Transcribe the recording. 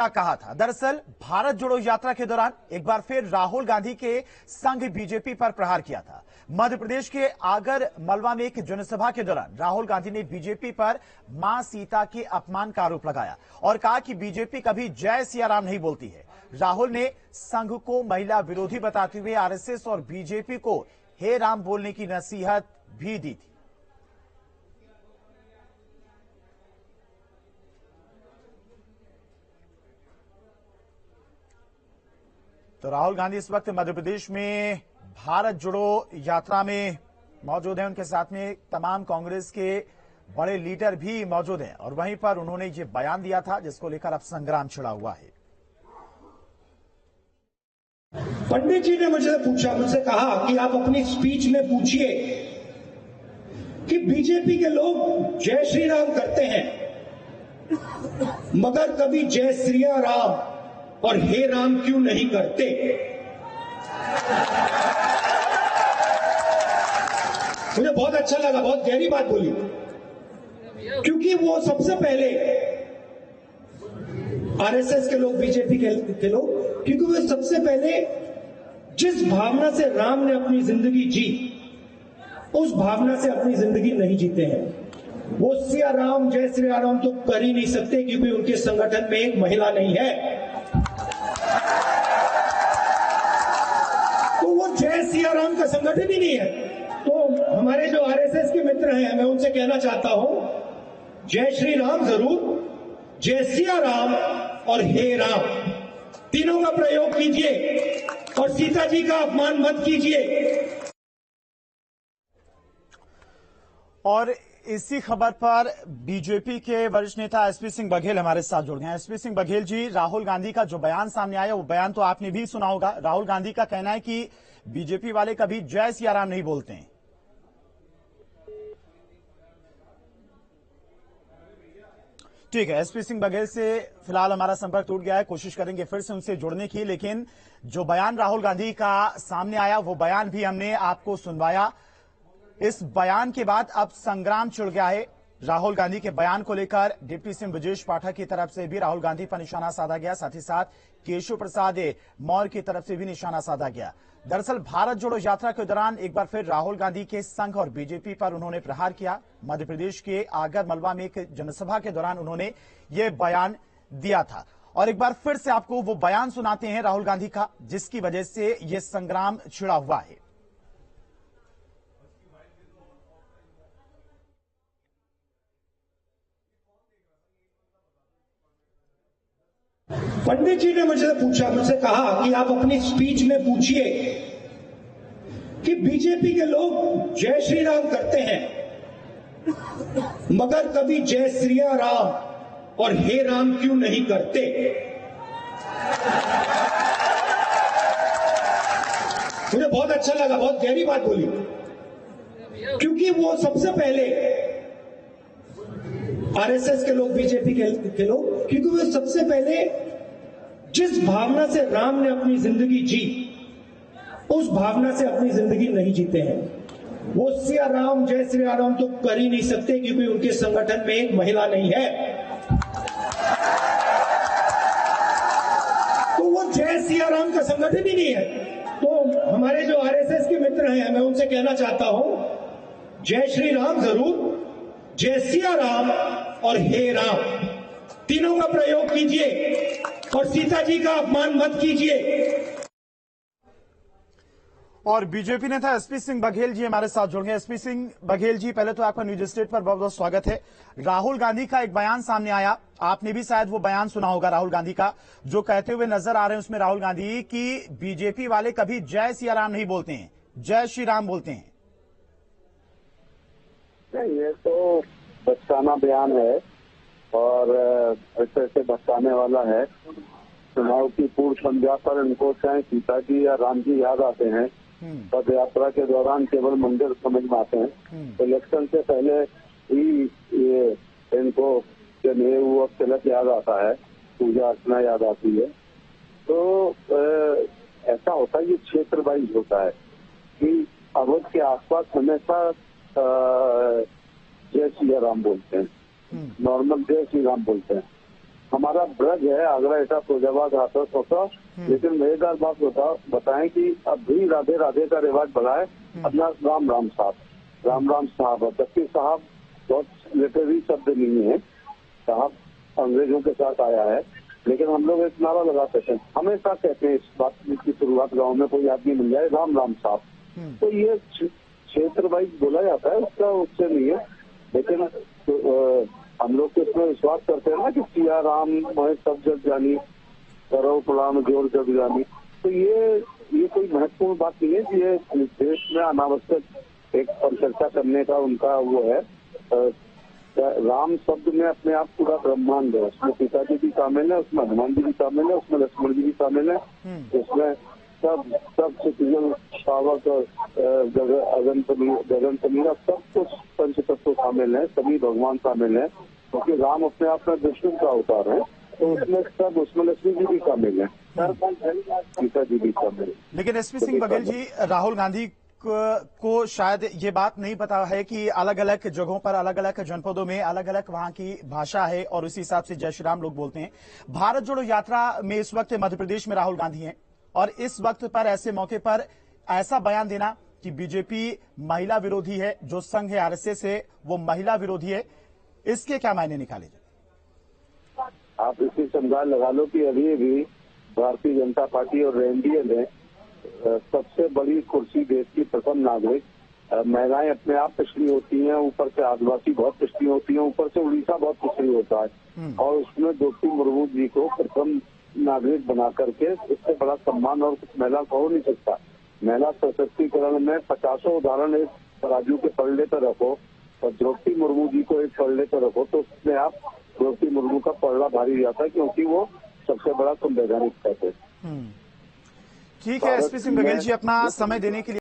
कहा था। दरअसल भारत जोड़ो यात्रा के दौरान एक बार फिर राहुल गांधी के संघ बीजेपी पर प्रहार किया था। मध्य प्रदेश के आगर मलवा में एक जनसभा के दौरान राहुल गांधी ने बीजेपी पर मां सीता के अपमान का आरोप लगाया और कहा कि बीजेपी कभी जय सिया राम नहीं बोलती है। राहुल ने संघ को महिला विरोधी बताते हुए आरएसएस और बीजेपी को हे राम बोलने की नसीहत भी दी थी। तो राहुल गांधी इस वक्त मध्य प्रदेश में भारत जोड़ो यात्रा में मौजूद हैं। उनके साथ में तमाम कांग्रेस के बड़े लीडर भी मौजूद हैं और वहीं पर उन्होंने ये बयान दिया था जिसको लेकर अब संग्राम छिड़ा हुआ है। पंडित जी ने मुझसे कहा कि आप अपनी स्पीच में पूछिए कि बीजेपी के लोग जय श्री राम करते हैं मगर कभी जय श्री राम और हे राम क्यों नहीं करते। मुझे बहुत अच्छा लगा, बहुत गहरी बात बोली, क्योंकि वो सबसे पहले आरएसएस के लोग, बीजेपी के लोग, क्योंकि वो सबसे पहले जिस भावना से राम ने अपनी जिंदगी जी उस भावना से अपनी जिंदगी नहीं जीते हैं। वो सिया राम जय श्री राम तो कर ही नहीं सकते क्योंकि उनके संगठन में एक महिला नहीं है। तो वो जय सिया राम का संगठन ही नहीं है। तो हमारे जो आरएसएस के मित्र हैं, मैं उनसे कहना चाहता हूं, जय श्री राम जरूर, जय सिया राम और हे राम तीनों का प्रयोग कीजिए और सीता जी का अपमान मत कीजिए। और इसी खबर पर बीजेपी के वरिष्ठ नेता एसपी सिंह बघेल हमारे साथ जुड़ गए हैं। एसपी सिंह बघेल जी, राहुल गांधी का जो बयान सामने आया वो बयान तो आपने भी सुना होगा। राहुल गांधी का कहना है कि बीजेपी वाले कभी जय सिया राम नहीं बोलते हैं। ठीक है, एसपी सिंह बघेल से फिलहाल हमारा संपर्क टूट गया है, कोशिश करेंगे फिर से उनसे जुड़ने की। लेकिन जो बयान राहुल गांधी का सामने आया वो बयान भी हमने आपको सुनवाया। इस बयान के बाद अब संग्राम छिड़ गया है। राहुल गांधी के बयान को लेकर डिप्टी सीएम ब्रजेश पाठक की तरफ से भी राहुल गांधी पर निशाना साधा गया, साथ ही साथ केशव प्रसाद मौर्य की तरफ से भी निशाना साधा गया। दरअसल भारत जोड़ो यात्रा के दौरान एक बार फिर राहुल गांधी के संघ और बीजेपी पर उन्होंने प्रहार किया। मध्य प्रदेश के आगर मलवा में एक जनसभा के दौरान उन्होंने ये बयान दिया था और एक बार फिर से आपको वो बयान सुनाते हैं राहुल गांधी का, जिसकी वजह से ये संग्राम छिड़ा हुआ है। पंडित जी ने मुझसे कहा कि आप अपनी स्पीच में पूछिए कि बीजेपी के लोग जय श्री राम करते हैं मगर कभी जय श्री राम और हे राम क्यों नहीं करते। मुझे बहुत अच्छा लगा, बहुत गहरी बात बोली, क्योंकि वो सबसे पहले आरएसएस के लोग, बीजेपी के लोग, क्योंकि वो सबसे पहले जिस भावना से राम ने अपनी जिंदगी जी उस भावना से अपनी जिंदगी नहीं जीते हैं। वो सिया राम जय श्री राम तो कर ही नहीं सकते क्योंकि उनके संगठन में एक महिला नहीं है। तो वो जय सिया राम का संगठन ही नहीं है। तो हमारे जो आरएसएस के मित्र हैं, मैं उनसे कहना चाहता हूं, जय श्री राम जरूर, जय सिया राम और हे राम तीनों का प्रयोग कीजिए और सीता जी का अपमान मत कीजिए। और बीजेपी नेता एसपी सिंह बघेल जी हमारे साथ जुड़ गए। एसपी सिंह बघेल जी, पहले तो आपका न्यूज स्टेट पर बहुत बहुत स्वागत है। राहुल गांधी का एक बयान सामने आया, आपने भी शायद वो बयान सुना होगा राहुल गांधी का, जो कहते हुए नजर आ रहे हैं उसमें राहुल गांधी कि बीजेपी वाले कभी जय सिया राम नहीं बोलते हैं, जय श्री राम बोलते हैं। नहीं, ये तो बचकाना बयान है और ऐसे भटकाने वाला है। चुनाव की पूर्व संध्या पर इनको चाहे सीता जी या राम जी याद आते हैं, पद यात्रा के दौरान केवल मंदिर समझ में आते हैं। इलेक्शन से पहले ही ये इनको जनेऊ और तिलक याद आता है, पूजा अर्चना याद आती है। तो ऐसा होता है, ये क्षेत्र वाइज होता है कि अवध के आसपास हमेशा जय श्री राम बोलते हैं, नॉर्मल जय श्री राम बोलते हैं। हमारा ब्रज है, आगरा एटा फिरोजाबाद हाथरस होता। लेकिन मजेदार बात बताएं कि अब भी राधे राधे का रिवाज बढ़ा है। अपना राम राम साहब है, जबकि साहब बहुत लिटरेरी शब्द नहीं है। साहब अंग्रेजों के साथ आया है, लेकिन हम लोग एक नारा लगाते थे, हमेशा कहते हैं इस बात की शुरुआत गाँव में कोई आदमी मिल जाए, राम राम साहब। तो ये क्षेत्र वाइज बोला जाता है, उसका उससे नहीं है। लेकिन हम लोग तो इसमें विश्वास करते हैं ना कि सिया राम मोहे सब जग जानी, करो प्रणाम जोर जग जानी। तो ये कोई महत्वपूर्ण बात नहीं है कि ये देश में अनावश्यक एक परिचर्चा करने का उनका वो है। राम शब्द में अपने आप पूरा ब्रह्मांड है, उसमें पिताजी भी शामिल है, उसमें हनुमान जी भी शामिल है, उसमें लक्ष्मण जी भी शामिल है, उसमें सब सिटीजन पावक गगन समीरा सब कुछ पंच तत्व शामिल है, सभी भगवान शामिल है। क्योंकि राम अपने आप में विष्णु का अवतार है, तो उसमें लक्ष्मी जी भी शामिल है, सीता जी भी शामिल है। लेकिन एसपी सिंह बघेल जी, राहुल गांधी को शायद ये बात नहीं पता है कि अलग अलग जगहों पर, अलग अलग जनपदों में अलग अलग वहां की भाषा है और उसी हिसाब से जय श्री राम लोग बोलते हैं। भारत जोड़ो यात्रा में इस वक्त मध्य प्रदेश में राहुल गांधी हैं और इस वक्त पर ऐसे मौके पर ऐसा बयान देना कि बीजेपी महिला विरोधी है, जो संघ है आरएसएस है वो महिला विरोधी है, इसके क्या मायने निकाले जाए? आप इसी संदान लगा लो कि अभी भी भारतीय जनता पार्टी और एनडीए में सबसे बड़ी कुर्सी देश की प्रथम नागरिक, महिलाएं अपने आप पिछड़ी होती हैं, ऊपर से आदिवासी बहुत पिछड़ी होती हैं, ऊपर से उड़ीसा बहुत पिछड़ी होता है, और उसमें द्रौपदी मुर्मू जी को प्रथम नागरिक बना करके इससे बड़ा सम्मान और कुछ महिला को हो नहीं सकता। महिला सशक्तिकरण में 50 उदाहरण एक तराजू के पलड़े पर रखो और द्रौपदी मुर्मू जी को एक पलड़े पर रखो, तो उसमें आप द्रौपदी मुर्मू का पलड़ा भारी जाता है, क्योंकि वो सबसे बड़ा संवैधानिक तत्व है। ठीक है एसपी सिंह बघेल जी, अपना समय देने के लिए